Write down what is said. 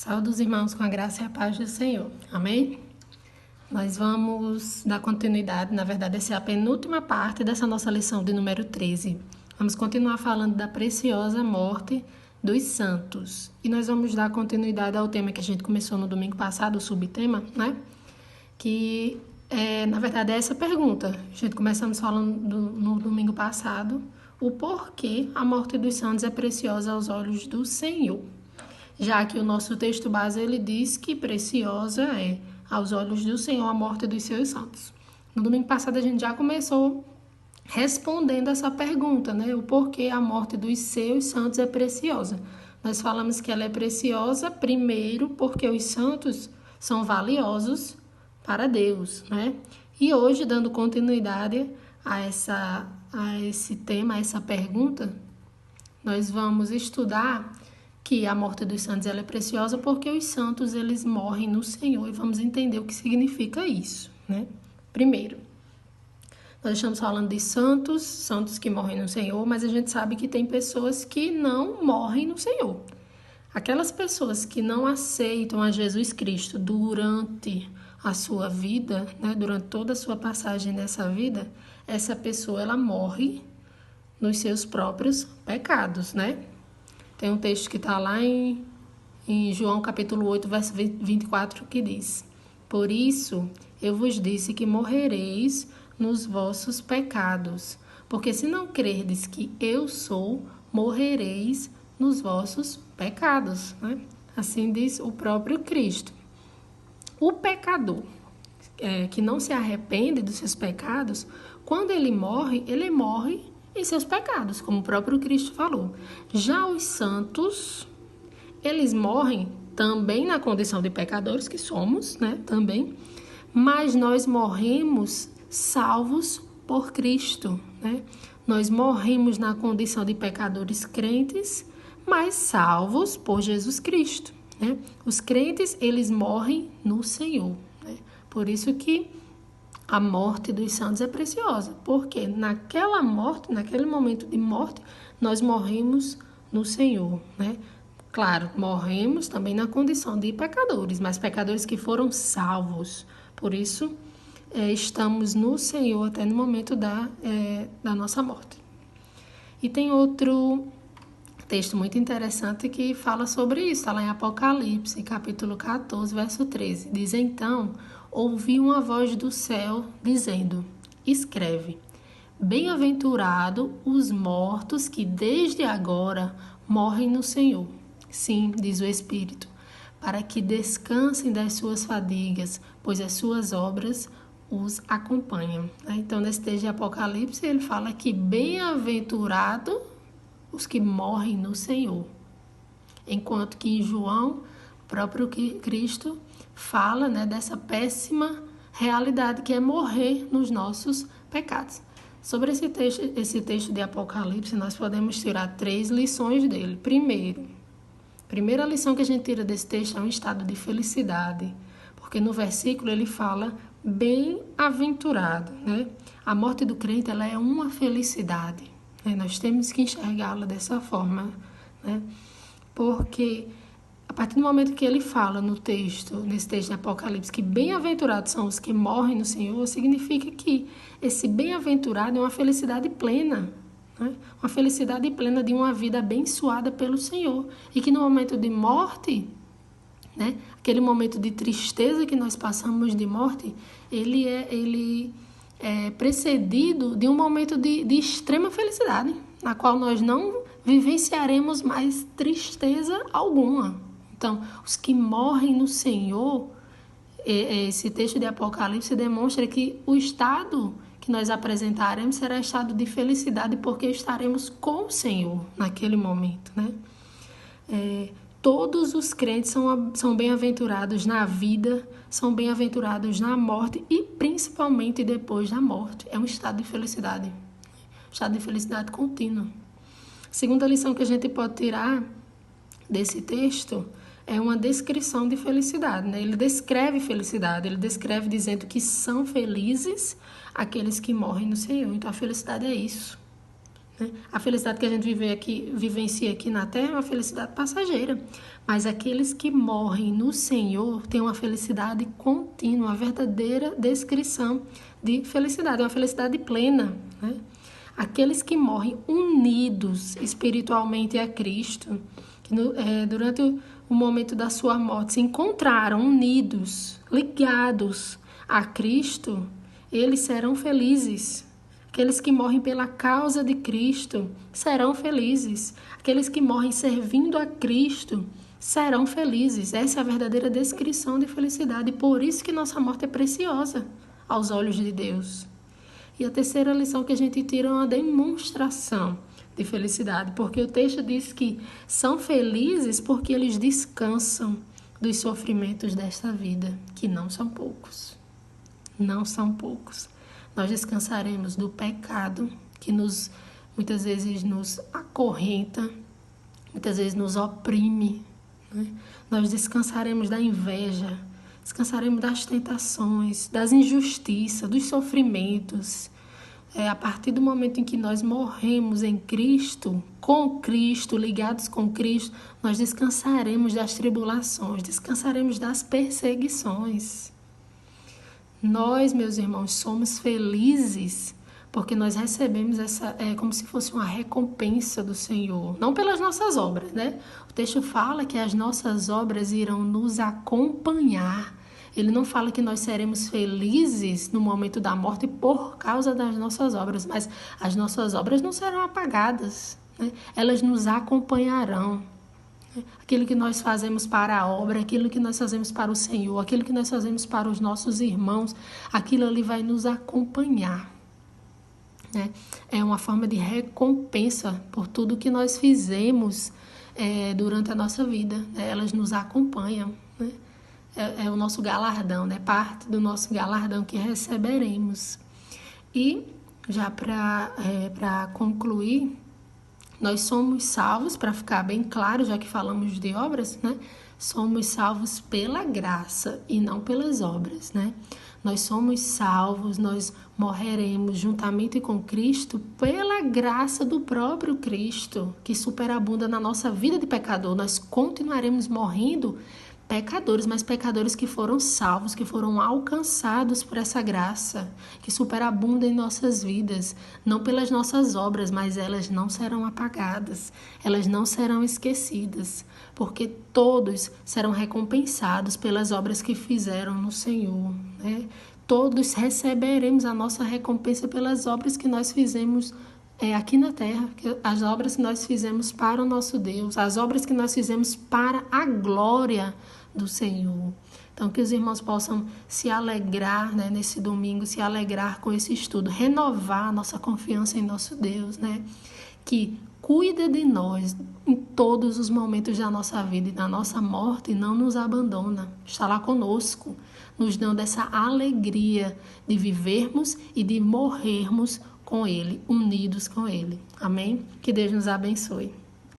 Saúde os irmãos com a graça e a paz do Senhor. Amém? Nós vamos dar continuidade, na verdade, essa é a penúltima parte dessa nossa lição de número 13. Vamos continuar falando da preciosa morte dos santos. E nós vamos dar continuidade ao tema que a gente começou no domingo passado, o subtema, né? Que, na verdade, é essa pergunta. A gente começamos falando no domingo passado, o porquê a morte dos santos é preciosa aos olhos do Senhor. Já que o nosso texto base ele diz que preciosa é aos olhos do Senhor a morte dos seus santos. No domingo passado a gente já começou respondendo essa pergunta, né? O porquê a morte dos seus santos é preciosa. Nós falamos que ela é preciosa primeiro porque os santos são valiosos para Deus, né? E hoje, dando continuidade a esse tema, a essa pergunta, nós vamos estudar que a morte dos santos ela é preciosa porque os santos eles morrem no Senhor e vamos entender o que significa isso, né? Primeiro, nós estamos falando de santos que morrem no Senhor, mas a gente sabe que tem pessoas que não morrem no Senhor. Aquelas pessoas que não aceitam a Jesus Cristo durante a sua vida, né, durante toda a sua passagem nessa vida, essa pessoa ela morre nos seus próprios pecados, né? Tem um texto que está lá em João capítulo 8, verso 24, que diz: Por isso eu vos disse que morrereis nos vossos pecados, porque se não crerdes que eu sou, morrereis nos vossos pecados, né? Assim diz o próprio Cristo. O pecador que não se arrepende dos seus pecados, quando ele morre em seus pecados, como o próprio Cristo falou. Já os santos, eles morrem também na condição de pecadores, que somos, né, também, mas nós morremos salvos por Cristo, né? Nós morremos na condição de pecadores crentes, mas salvos por Jesus Cristo, né? Os crentes, eles morrem no Senhor, né? Por isso que a morte dos santos é preciosa, porque naquela morte, naquele momento de morte, nós morremos no Senhor, né? Claro, morremos também na condição de pecadores, mas pecadores que foram salvos. Por isso, estamos no Senhor até no momento da nossa morte. E tem outro texto muito interessante que fala sobre isso, está lá em Apocalipse, capítulo 14, verso 13. Diz: Então, ouvi uma voz do céu dizendo: Escreve, bem-aventurado os mortos que desde agora morrem no Senhor. Sim, diz o Espírito, para que descansem das suas fadigas, pois as suas obras os acompanham. Então, nesse texto de Apocalipse, ele fala que bem-aventurado os que morrem no Senhor. Enquanto que em João, o próprio Cristo fala, né, dessa péssima realidade que é morrer nos nossos pecados. Sobre esse texto de Apocalipse, nós podemos tirar 3 lições dele. Primeira lição que a gente tira desse texto é um estado de felicidade, porque no versículo ele fala bem-aventurado, né? A morte do crente ela é uma felicidade, né? Nós temos que enxergá-la dessa forma, né? Porque a partir do momento que ele fala nesse texto de Apocalipse, que bem-aventurados são os que morrem no Senhor, significa que esse bem-aventurado é uma felicidade plena, né? Uma felicidade plena de uma vida abençoada pelo Senhor. E que no momento de morte, né, aquele momento de tristeza que nós passamos de morte, ele é precedido de um momento de extrema felicidade, na qual nós não vivenciaremos mais tristeza alguma. Então, os que morrem no Senhor, esse texto de Apocalipse demonstra que o estado que nós apresentaremos será estado de felicidade, porque estaremos com o Senhor naquele momento, né? Todos os crentes são bem-aventurados na vida, são bem-aventurados na morte e principalmente depois da morte. É um estado de felicidade contínua. Segunda lição que a gente pode tirar desse texto é uma descrição de felicidade, né? Ele descreve felicidade, ele descreve dizendo que são felizes aqueles que morrem no Senhor. Então, a felicidade é isso, né? A felicidade que a gente vivencia aqui na Terra é uma felicidade passageira. Mas aqueles que morrem no Senhor têm uma felicidade contínua, uma verdadeira descrição de felicidade, uma felicidade plena, né? Aqueles que morrem unidos espiritualmente a Cristo, que durante o momento da sua morte se encontraram unidos, ligados a Cristo, eles serão felizes. Aqueles que morrem pela causa de Cristo serão felizes. Aqueles que morrem servindo a Cristo serão felizes. Essa é a verdadeira descrição de felicidade. Por isso que nossa morte é preciosa aos olhos de Deus. E a terceira lição que a gente tira é uma demonstração de felicidade, porque o texto diz que são felizes porque eles descansam dos sofrimentos desta vida, que não são poucos. Não são poucos. Nós descansaremos do pecado que muitas vezes nos acorrenta, muitas vezes nos oprime, né? Nós descansaremos da inveja, descansaremos das tentações, das injustiças, dos sofrimentos. A partir do momento em que nós morremos em Cristo, com Cristo, ligados com Cristo, nós descansaremos das tribulações, descansaremos das perseguições. Nós, meus irmãos, somos felizes porque nós recebemos como se fosse uma recompensa do Senhor, não pelas nossas obras, né? O texto fala que as nossas obras irão nos acompanhar. Ele não fala que nós seremos felizes no momento da morte por causa das nossas obras, mas as nossas obras não serão apagadas, né? Elas nos acompanharão. Aquilo que nós fazemos para a obra, aquilo que nós fazemos para o Senhor, aquilo que nós fazemos para os nossos irmãos, aquilo ali vai nos acompanhar, né? É uma forma de recompensa por tudo que nós fizemos durante a nossa vida, né? Elas nos acompanham, né? É o nosso galardão, né? Parte do nosso galardão que receberemos. E já para concluir, nós somos salvos, para ficar bem claro, já que falamos de obras, né? Somos salvos pela graça e não pelas obras, né? Nós somos salvos, nós morreremos juntamente com Cristo pela graça do próprio Cristo, que superabunda na nossa vida de pecador. Nós continuaremos morrendo pecadores, mas pecadores que foram salvos, que foram alcançados por essa graça, que superabunda em nossas vidas, não pelas nossas obras, mas elas não serão apagadas, elas não serão esquecidas, porque todos serão recompensados pelas obras que fizeram no Senhor, né? Todos receberemos a nossa recompensa pelas obras que nós fizemos aqui na terra, as obras que nós fizemos para o nosso Deus, as obras que nós fizemos para a glória do Senhor. Então, que os irmãos possam se alegrar, né, nesse domingo, se alegrar com esse estudo, renovar a nossa confiança em nosso Deus, né, que cuida de nós em todos os momentos da nossa vida e da nossa morte e não nos abandona, está lá conosco, nos dando essa alegria de vivermos e de morrermos com Ele, unidos com Ele. Amém? Que Deus nos abençoe.